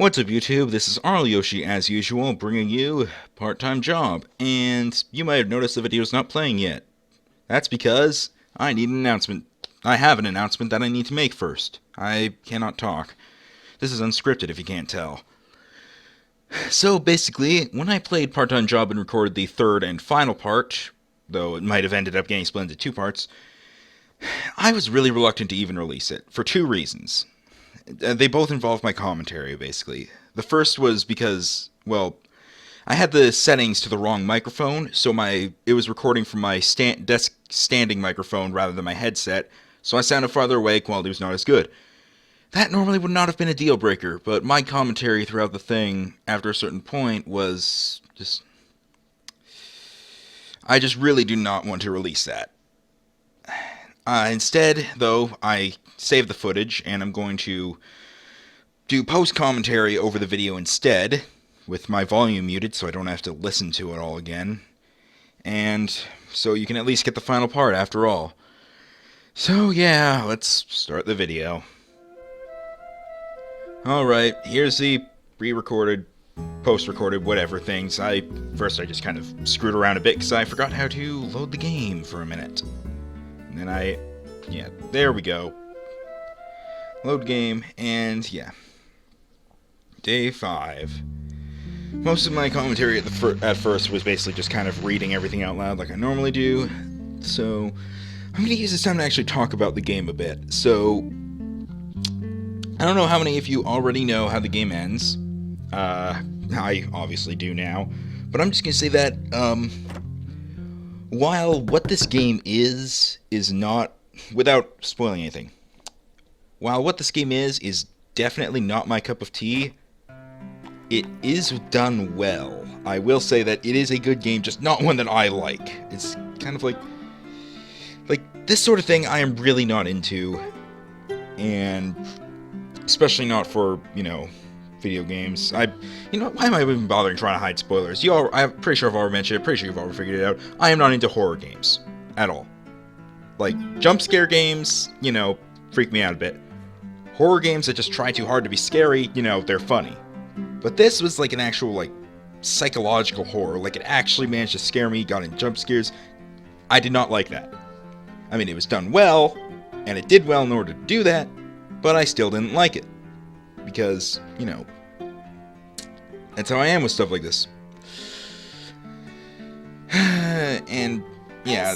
What's up, YouTube? This is Arlyoshi, as usual, bringing you Part-Time Job, and you might have noticed the video's not playing yet. That's because I need an announcement. I have an announcement that I need to make first. I cannot talk. This is unscripted, if you can't tell. So, basically, when I played Part-Time Job and recorded the third and final part, though it might have ended up getting split into two parts, I was really reluctant to even release it, for two reasons. They both involve my commentary, basically. The first was because, well, I had the settings to the wrong microphone, so it was recording from my desk standing microphone rather than my headset, so I sounded farther away, quality was not as good. That normally would not have been a deal breaker, but my commentary throughout the thing, after a certain point, was just... I just really do not want to release that. Instead, though, I saved the footage, and I'm going to do post-commentary over the video instead, with my volume muted so I don't have to listen to it all again. And so you can at least get the final part after all. So yeah, let's start the video. Alright, here's the pre-recorded, post-recorded, whatever things. First I just kind of screwed around a bit because I forgot how to load the game for a minute. And then yeah, there we go. Load game, and yeah. Day 5. Most of my commentary at first was basically just kind of reading everything out loud like I normally do. So, I'm going to use this time to actually talk about the game a bit. So, I don't know how many of you already know how the game ends. I obviously do now. But I'm just going to say that, while what this game is not, without spoiling anything, while what this game is definitely not my cup of tea, it is done well. I will say that it is a good game, just not one that I like. It's kind of like this sort of thing I am really not into, and especially not for, video games. Why am I even bothering trying to hide spoilers? I'm pretty sure I've already mentioned it, pretty sure you've already figured it out. I am not into horror games. At all. Like, jump scare games, freak me out a bit. Horror games that just try too hard to be scary, they're funny. But this was like an actual, psychological horror. Like, it actually managed to scare me, got in jump scares. I did not like that. I mean, it was done well, and it did well in order to do that, but I still didn't like it. Because, that's how I am with stuff like this. And, yeah,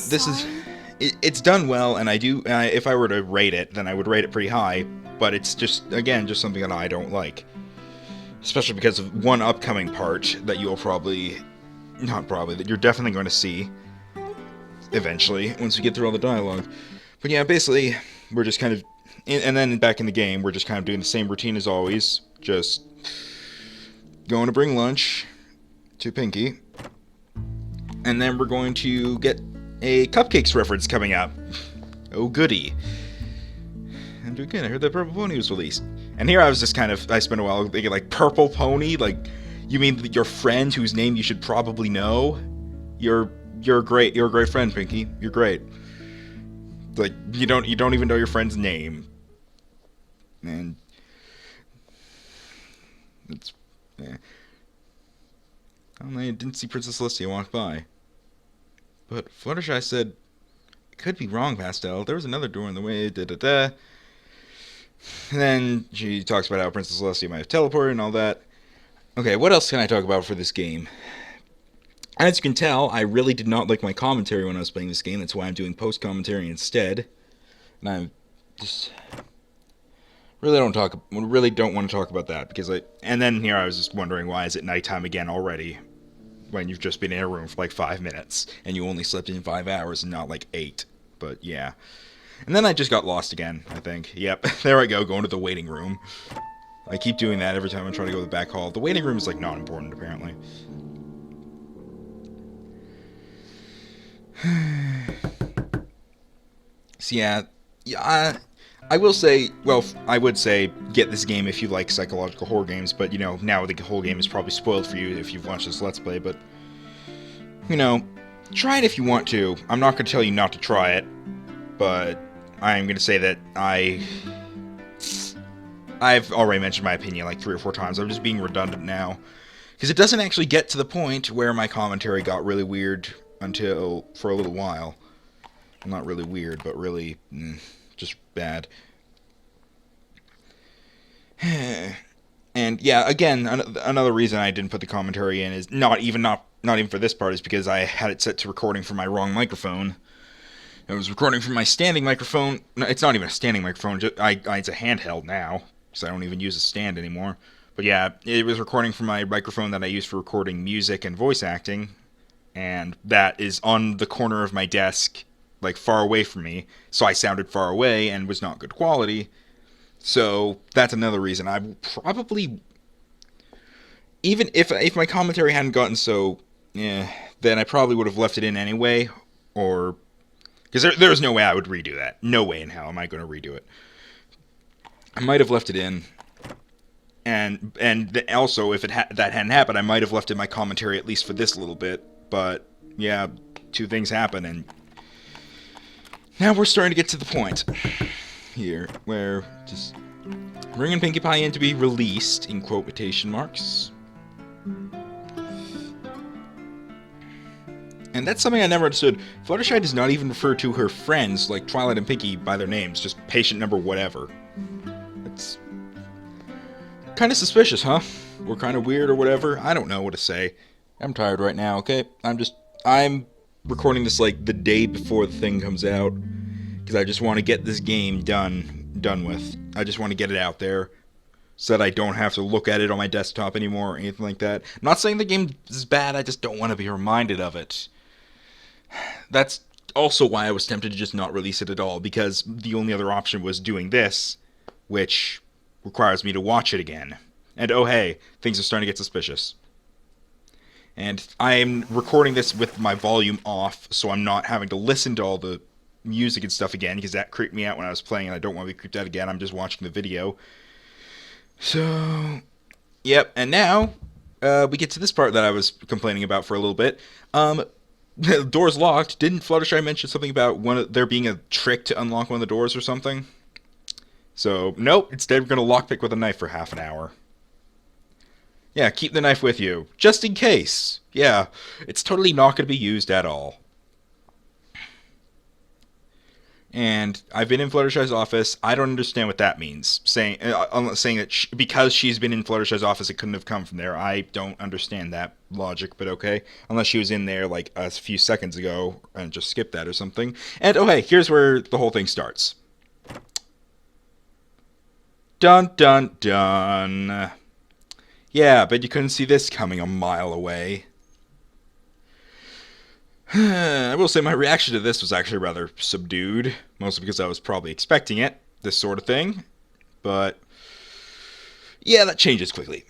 it's done well, and if I were to rate it, then I would rate it pretty high, but it's just, again, just something that I don't like. Especially because of one upcoming part that that you're definitely going to see eventually, once we get through all the dialogue. But yeah, basically, we're just kind of, and then back in the game, we're just kind of doing the same routine as always, just going to bring lunch to Pinky, and then we're going to get a Cupcakes reference coming up. Oh goody. And again, I heard that Purple Pony was released. And here I was just I spent a while thinking, Purple Pony? You mean your friend whose name you should probably know? You're great. You're a great friend, Pinky. You're great. You don't even know your friend's name. And it's, yeah. I didn't see Princess Celestia walk by. But Fluttershy said, "It could be wrong, Pastel. There was another door in the way, da-da-da." And then she talks about how Princess Celestia might have teleported and all that. Okay, what else can I talk about for this game? As you can tell, I really did not like my commentary when I was playing this game. That's why I'm doing post-commentary instead. And I just really don't want to talk about that, because and then here I was just wondering, why is it nighttime again already? When you've just been in a room for 5 minutes, and you only slept in 5 hours and not 8. But yeah. And then I just got lost again, I think. Yep, there I go, going to the waiting room. I keep doing that every time I try to go to the back hall. The waiting room is not important, apparently. So yeah, I will say, I would say get this game if you like psychological horror games, but now the whole game is probably spoiled for you if you've watched this Let's Play, but try it if you want to. I'm not going to tell you not to try it, but I'm going to say that I've already mentioned my opinion like 3 or 4 times. I'm just being redundant now. Because it doesn't actually get to the point where my commentary got really weird until for a little while. Well, not really weird, but really just bad. And yeah, again, another reason I didn't put the commentary in is not even for this part, is because I had it set to recording from my wrong microphone. I was recording from my standing microphone. No, it's not even a standing microphone. It's a handheld now, because I don't even use a stand anymore. But yeah, it was recording from my microphone that I use for recording music and voice acting, and that is on the corner of my desk, like far away from me, so I sounded far away and was not good quality. So that's another reason I probably, even if my commentary hadn't gotten so, then I probably would have left it in anyway, or, because there's no way I would redo that. No way in hell am I going to redo it. I might have left it in, and also if that hadn't happened, I might have left in my commentary at least for this little bit. But yeah, 2 things happen, and now we're starting to get to the point here where just bringing Pinkie Pie in to be released in quotation marks. And that's something I never understood. Fluttershy does not even refer to her friends like Twilight and Pinkie by their names, just patient number whatever. It's kind of suspicious, huh? Or kind of weird or whatever. I don't know what to say. I'm tired right now, okay? I'm recording this like the day before the thing comes out, because I just want to get this game done with. I just want to get it out there so that I don't have to look at it on my desktop anymore or anything like that. I'm not saying the game is bad, I just don't want to be reminded of it. That's also why I was tempted to just not release it at all, because the only other option was doing this, which requires me to watch it again. And oh hey, things are starting to get suspicious. And I'm recording this with my volume off, so I'm not having to listen to all the music and stuff again, because that creeped me out when I was playing, and I don't want to be creeped out again. I'm just watching the video. So, yep, and now, we get to this part that I was complaining about for a little bit. The door's locked. Didn't Fluttershy mention something about there being a trick to unlock one of the doors or something? So, nope, instead we're going to lockpick with a knife for half an hour. Yeah, keep the knife with you, just in case. Yeah, it's totally not going to be used at all. And I've been in Fluttershy's office. I don't understand what that means. Saying that because she's been in Fluttershy's office, it couldn't have come from there. I don't understand that logic, but okay. Unless she was in there like a few seconds ago and just skipped that or something. And oh hey, here's where the whole thing starts. Dun dun dun. Yeah, but you couldn't see this coming a mile away. I will say my reaction to this was actually rather subdued, mostly because I was probably expecting it, this sort of thing. But yeah, that changes quickly.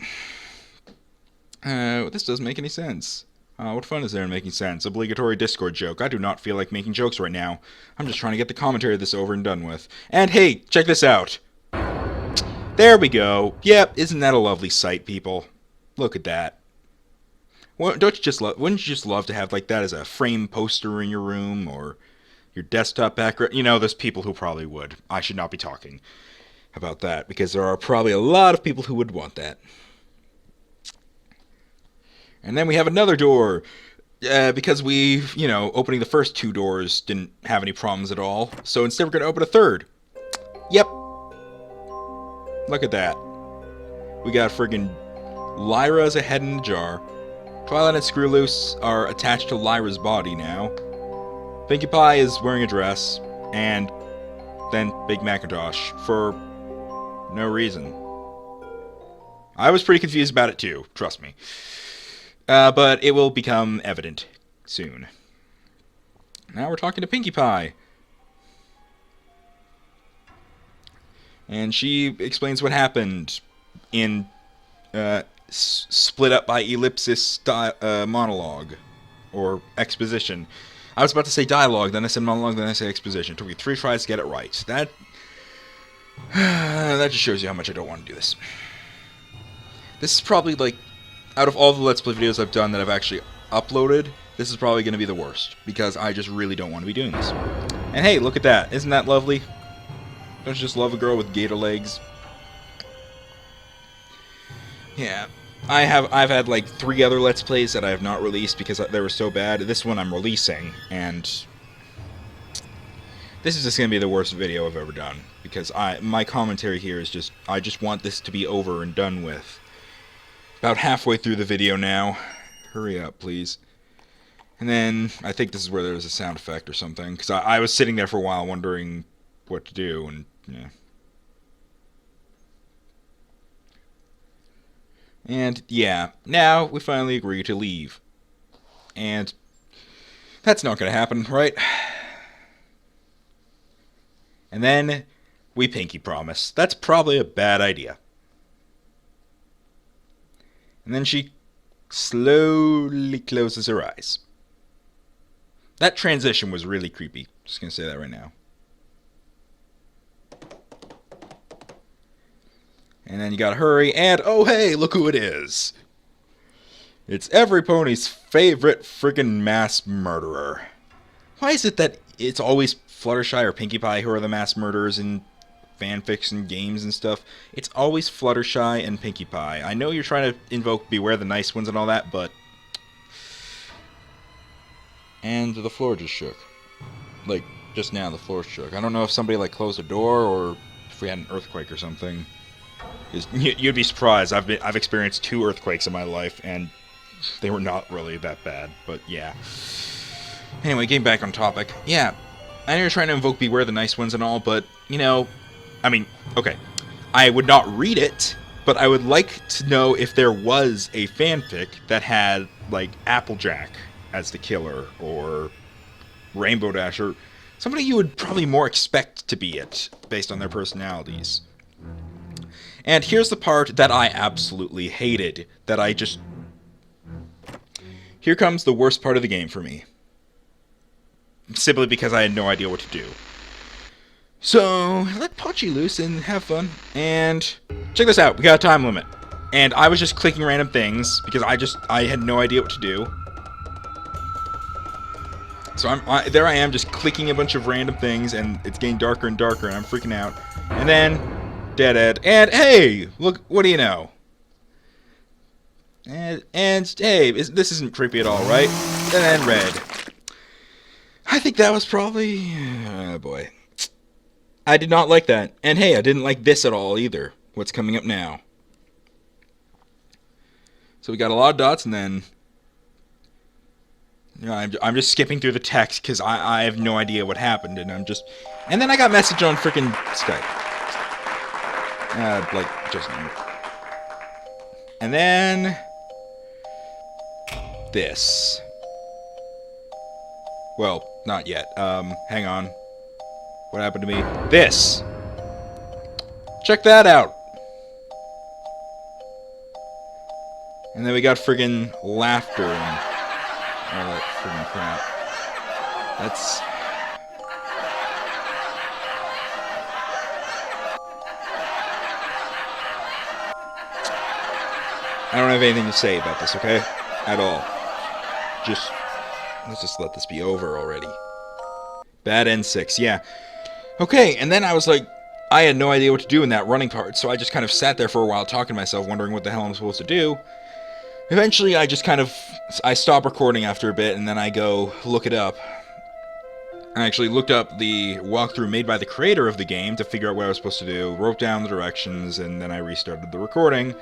This doesn't make any sense. What fun is there in making sense? Obligatory Discord joke. I do not feel like making jokes right now. I'm just trying to get the commentary of this over and done with. And hey, check this out. There we go. Yep, isn't that a lovely sight, people? Look at that. Wouldn't you just love to have like that as a frame poster in your room or your desktop background? You know, there's people who probably would. I should not be talking about that because there are probably a lot of people who would want that. And then we have another door because opening the first 2 doors didn't have any problems at all. So instead we're going to open a third. Yep. Look at that. We got friggin' Lyra as a head in a jar. Twilight and Screwloose are attached to Lyra's body now. Pinkie Pie is wearing a dress, and then Big Macintosh for no reason. I was pretty confused about it too, trust me. But it will become evident soon. Now we're talking to Pinkie Pie. And she explains what happened in split up by ellipsis monologue or exposition. I was about to say dialogue, then I said monologue, then I said exposition. It took me 3 tries to get it right. That just shows you how much I don't want to do this. This is probably like, out of all the Let's Play videos I've done that I've actually uploaded, this is probably going to be the worst, because I just really don't want to be doing this. And hey, look at that. Isn't that lovely? Don't you just love a girl with gator legs? Yeah. I've had like 3 other Let's Plays that I have not released because they were so bad. This one I'm releasing, and this is just gonna be the worst video I've ever done because my commentary here is just I just want this to be over and done with. About halfway through the video now. Hurry up, please. And then I think this is where there's a sound effect or something because I was sitting there for a while wondering what to do, and yeah. And yeah, now we finally agree to leave. And that's not gonna happen, right? And then we pinky promise. That's probably a bad idea. And then she slowly closes her eyes. That transition was really creepy. Just gonna say that right now. And then you gotta hurry, and oh hey, look who it is! It's every pony's favorite friggin' mass murderer. Why is it that it's always Fluttershy or Pinkie Pie who are the mass murderers in fanfics and games and stuff? It's always Fluttershy and Pinkie Pie. I know you're trying to invoke Beware the Nice Ones and all that, but... And the floor just shook. Like, just now the floor shook. I don't know if somebody, like, closed a door or if we had an earthquake or something. You'd be surprised. I've experienced 2 earthquakes in my life, and they were not really that bad. But yeah. Anyway, getting back on topic. Yeah, I know you're trying to invoke Beware the Nice Ones and all, but you know, I mean, okay, I would not read it, but I would like to know if there was a fanfic that had like Applejack as the killer or Rainbow Dash or somebody you would probably more expect to be it based on their personalities. And here's the part that I absolutely hated, that I just... Here comes the worst part of the game for me. Simply because I had no idea what to do. So, let Pochi loose and have fun. And check this out, we got a time limit. And I was just clicking random things, because I had no idea what to do. So there I am, just clicking a bunch of random things, and it's getting darker and darker, and I'm freaking out. And then... dead, and hey, look, what do you know? And hey, this isn't creepy at all, right? And then red. I think that was probably... oh boy. I did not like that. And hey, I didn't like this at all either. What's coming up now? So we got a lot of dots, and then... you know, I'm just skipping through the text, because I have no idea what happened, and I'm just... and then I got a message on frickin' Skype. Like, just... and then... this. Well, not yet. Hang on. What happened to me? This! Check that out! And then we got friggin' laughter and all that friggin' crap. That's... I don't have anything to say about this, okay? At all. Let's just let this be over already. Bad N6, yeah. Okay, and then I was like, I had no idea what to do in that running part, so I just kind of sat there for a while talking to myself, wondering what the hell I'm supposed to do. Eventually, I stop recording after a bit, and then I go look it up. I actually looked up the walkthrough made by the creator of the game to figure out what I was supposed to do, wrote down the directions, and then I restarted the recording,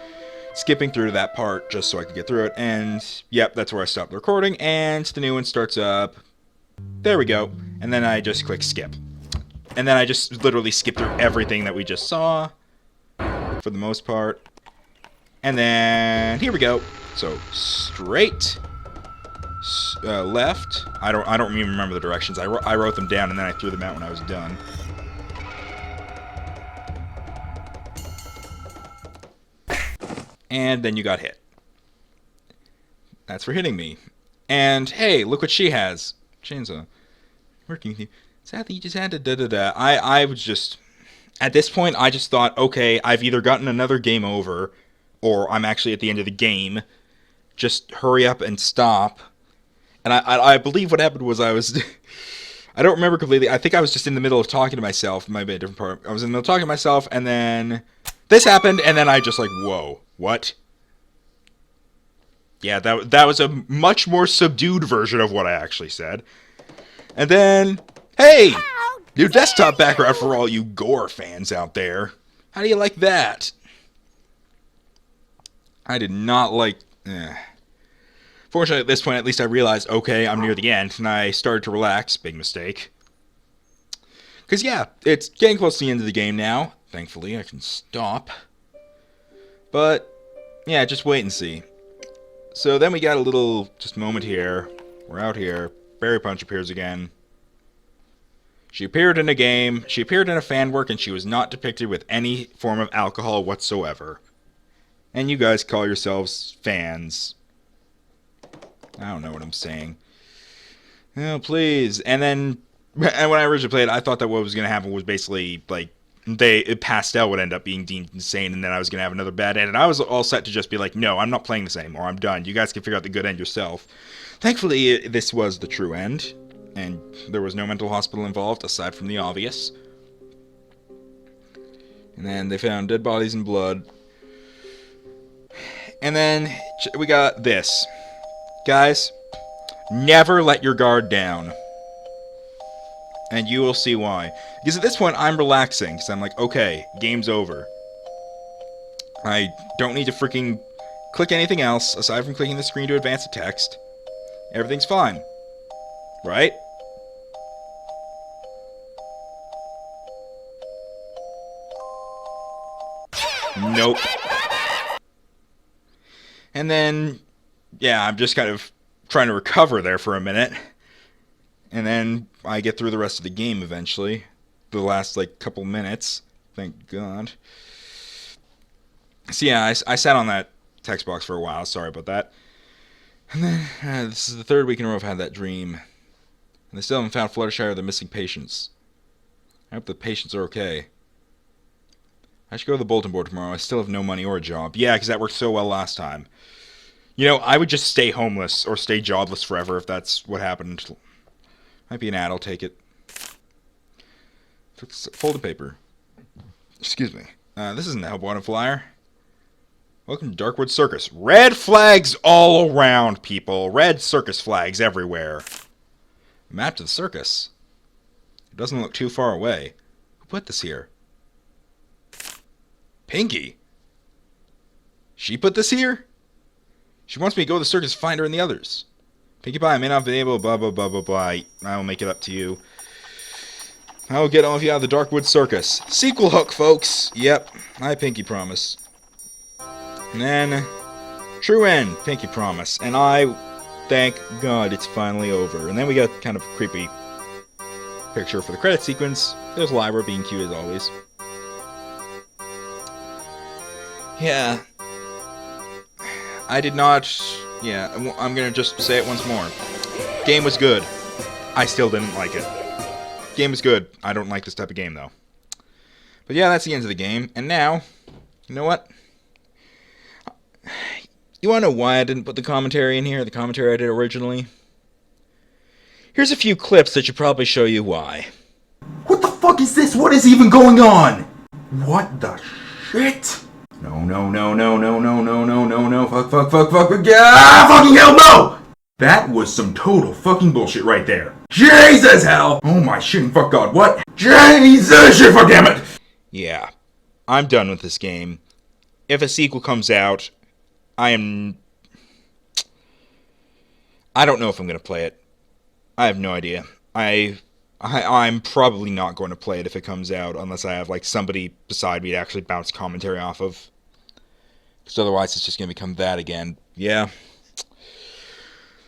skipping through that part just so I could get through it, and yep, that's where I stopped the recording, and the new one starts up. There we go. And then I just click skip. And then I just literally skip through everything that we just saw, for the most part. And then, here we go. So, straight, left. I don't even remember the directions. I wrote them down and then I threw them out when I was done. And then you got hit. That's for hitting me. And hey, look what she has. Chainsaw. Working with you. Sadly, you just had to da-da-da. I was just... At this point, I just thought, okay, I've either gotten another game over, or I'm actually at the end of the game. Just hurry up and stop. And I believe what happened was I was... I don't remember completely. I think I was just in the middle of talking to myself. It might be a different part. I was in the middle of talking to myself, and then... this happened, and then I just like, whoa, what? Yeah, that was a much more subdued version of what I actually said. And then, hey! New desktop background for all you gore fans out there. How do you like that? I did not like... Fortunately, at this point, at least I realized, okay, I'm near the end, and I started to relax. Big mistake. Because, yeah, it's getting close to the end of the game now. Thankfully, I can stop. But, yeah, just wait and see. So then we got a little just moment here. We're out here. Berry Punch appears again. She appeared in a game. She appeared in a fan work, and she was not depicted with any form of alcohol whatsoever. And you guys call yourselves fans. I don't know what I'm saying. Oh, please. And then, and when I originally played, I thought that what was going to happen was basically, like, Pastel would end up being deemed insane, and then I was going to have another bad end. And I was all set to just be like, no, I'm not playing this anymore. I'm done. You guys can figure out the good end yourself. Thankfully, this was the true end, and there was no mental hospital involved, aside from the obvious. And then they found dead bodies and blood. And then we got this. Guys, never let your guard down. And you will see why. Because at this point, I'm relaxing. Because I'm like, okay, game's over. I don't need to freaking click anything else, aside from clicking the screen to advance the text. Everything's fine. Right? Nope. And then, yeah, I'm just kind of trying to recover there for a minute. And then I get through the rest of the game eventually. The last, like, couple minutes. Thank God. So yeah, I sat on that text box for a while. Sorry about that. And then, this is the third week in a row I've had that dream. And they still haven't found Fluttershy or the missing patients. I hope the patients are okay. I should go to the bulletin board tomorrow. I still have no money or a job. Yeah, because that worked so well last time. You know, I would just stay homeless or stay jobless forever if that's what happened. Might be an ad, I'll take it. Folded paper. Excuse me. This isn't the Hellbottom Flyer. Welcome to Darkwood Circus. Red flags all around, people. Red circus flags everywhere. Map to the circus. It doesn't look too far away. Who put this here? Pinky? She put this here? She wants me to go to the circus, find her and the others. Pinkie Pie, I may not have been able, blah, blah, blah, blah, blah. I will make it up to you. I will get all of you out of the Darkwood Circus. Sequel hook, folks. Yep, I Pinky promise. And then, true end, Pinky promise. And I, thank God, it's finally over. And then we got kind of a creepy picture for the credit sequence. There's Lyra being cute as always. Yeah. I did not... Yeah, I'm gonna just say it once more. Game was good. I still didn't like it. Game was good. I don't like this type of game, though. But yeah, that's the end of the game. And now, you know what? You wanna know why I didn't put the commentary in here? The commentary I did originally? Here's a few clips that should probably show you why. What the fuck is this? What is even going on? What the shit? No, no, no, no, no, no, no, no, no, no, fuck, ah, fucking hell, no! That was some total fucking bullshit right there. Jesus, hell! Oh my shit and fuck God, what? Jesus, shit, fuck damn it! Yeah, I'm done with this game. If a sequel comes out, I don't know if I'm gonna play it. I have no idea. I'm probably not going to play it if it comes out, unless I have, like, somebody beside me to actually bounce commentary off of. Because otherwise it's just going to become that again. Yeah.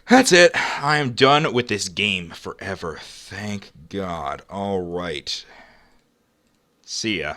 That's it. I am done with this game forever. Thank God. Alright. See ya.